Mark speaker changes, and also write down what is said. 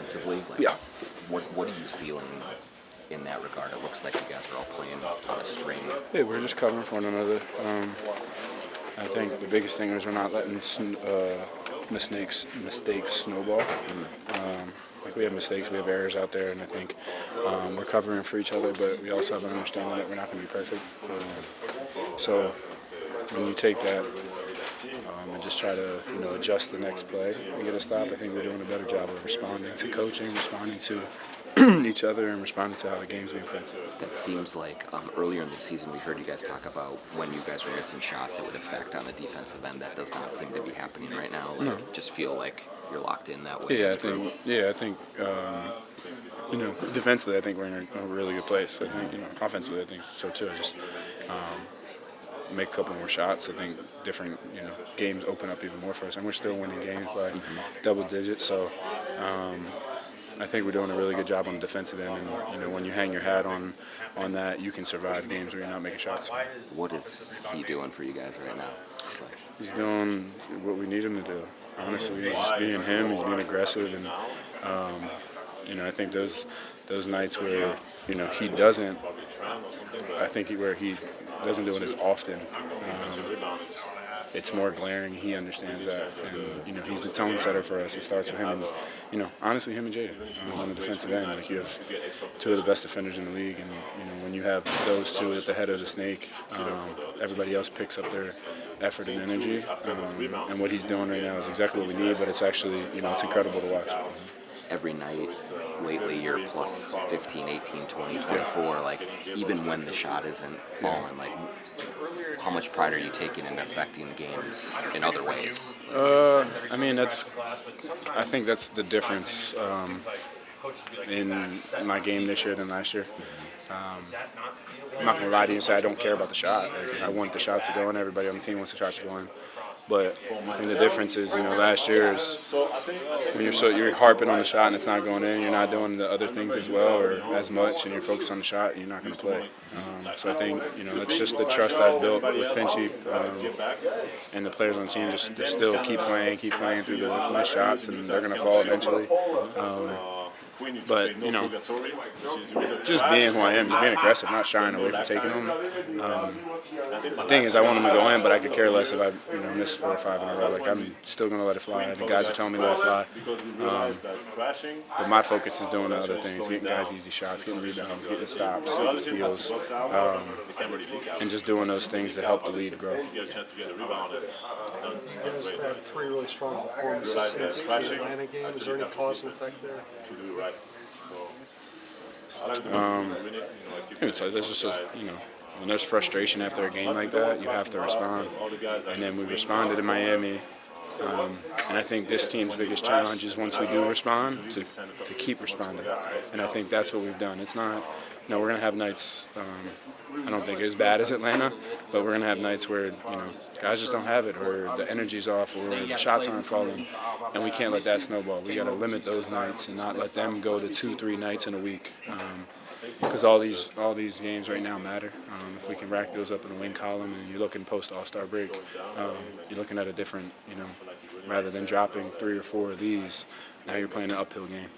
Speaker 1: defensively? Like,
Speaker 2: Yeah.
Speaker 1: What are you feeling in that regard? It looks like you guys are all playing on a string.
Speaker 2: Yeah, we're just covering for one another. I think the biggest thing is we're not letting mistakes snowball. Like we have mistakes, we have errors out there, and I think we're covering for each other, but we also have an understanding that we're not going to be perfect. So when you take that and just try to adjust the next play and get a stop, I think we're doing a better job of responding to coaching, responding to each other, and responding to how the game's being played.
Speaker 1: That seems like earlier in the season we heard you guys talk about when you guys were missing shots, it would affect on the defensive end. That does not seem to be happening right now. Like,
Speaker 2: No.
Speaker 1: Just feel like you're locked in that way.
Speaker 2: Yeah, I think defensively, I think we're in a really good place. I think offensively, I think so too. I just make a couple more shots. I think different games open up even more for us, and we're still winning games by double digits. So I think we're doing a really good job on the defensive end, and when you hang your hat on that, you can survive games where you're not making shots.
Speaker 1: What is he doing for you guys right now?
Speaker 2: He's doing what we need him to do. Honestly, he's just being him. He's being aggressive, and I think those nights where he doesn't. I think where he doesn't do it as often. It's more glaring. He understands that, and he's a tone setter for us. It starts with him, and honestly, him and Jaden on the defensive end. Like you have two of the best defenders in the league, and when you have those two at the head of the snake, everybody else picks up their effort and energy. And what he's doing right now is exactly what we need. But it's actually, it's incredible to watch.
Speaker 1: Every night lately you're plus 15, 18, 20, 24, like even when the shot isn't falling, like how much pride are you taking in affecting games in other ways?
Speaker 2: I think that's the difference in my game this year than last year. I'm not going to lie to you and say I don't care about the shot. I want the shots to go in. Everybody on the team wants the shots to go in. But the difference is, last year is when you're harping on the shot and it's not going in, you're not doing the other things as well or as much, and you're focused on the shot, you're not going to play. So I think, it's just the trust I've built with Finchie and the players on the team just still keep playing through the missed shots, and they're going to fall eventually. But, just being who I am, just being aggressive, not shying away from taking them. The thing is, I want them to go in, but I could care less if I miss 4 or 5 in a row. Like, I'm still going to let it fly. The guys are telling me to let it fly. But my focus is doing the other things, getting guys easy shots, getting rebounds, getting stops, getting steals, and just doing those things that help the lead grow.
Speaker 3: You guys had 3 really strong performances since the Atlanta game. Is there any cause and effect there?
Speaker 2: There's just when there's frustration after a game like that, you have to respond. And then we responded in Miami. And I think this team's biggest challenge is once we do respond, to keep responding. And I think that's what we've done. It's not, we're going to have nights, I don't think as bad as Atlanta, but we're going to have nights where, guys just don't have it, or the energy's off, or the shots aren't falling, and we can't let that snowball. We got to limit those nights and not let them go to 2-3 nights in a week. Because all these games right now matter. If we can rack those up in the win column, and you're looking post All-Star break, you're looking at a different, rather than dropping 3 or 4 of these, now you're playing an uphill game.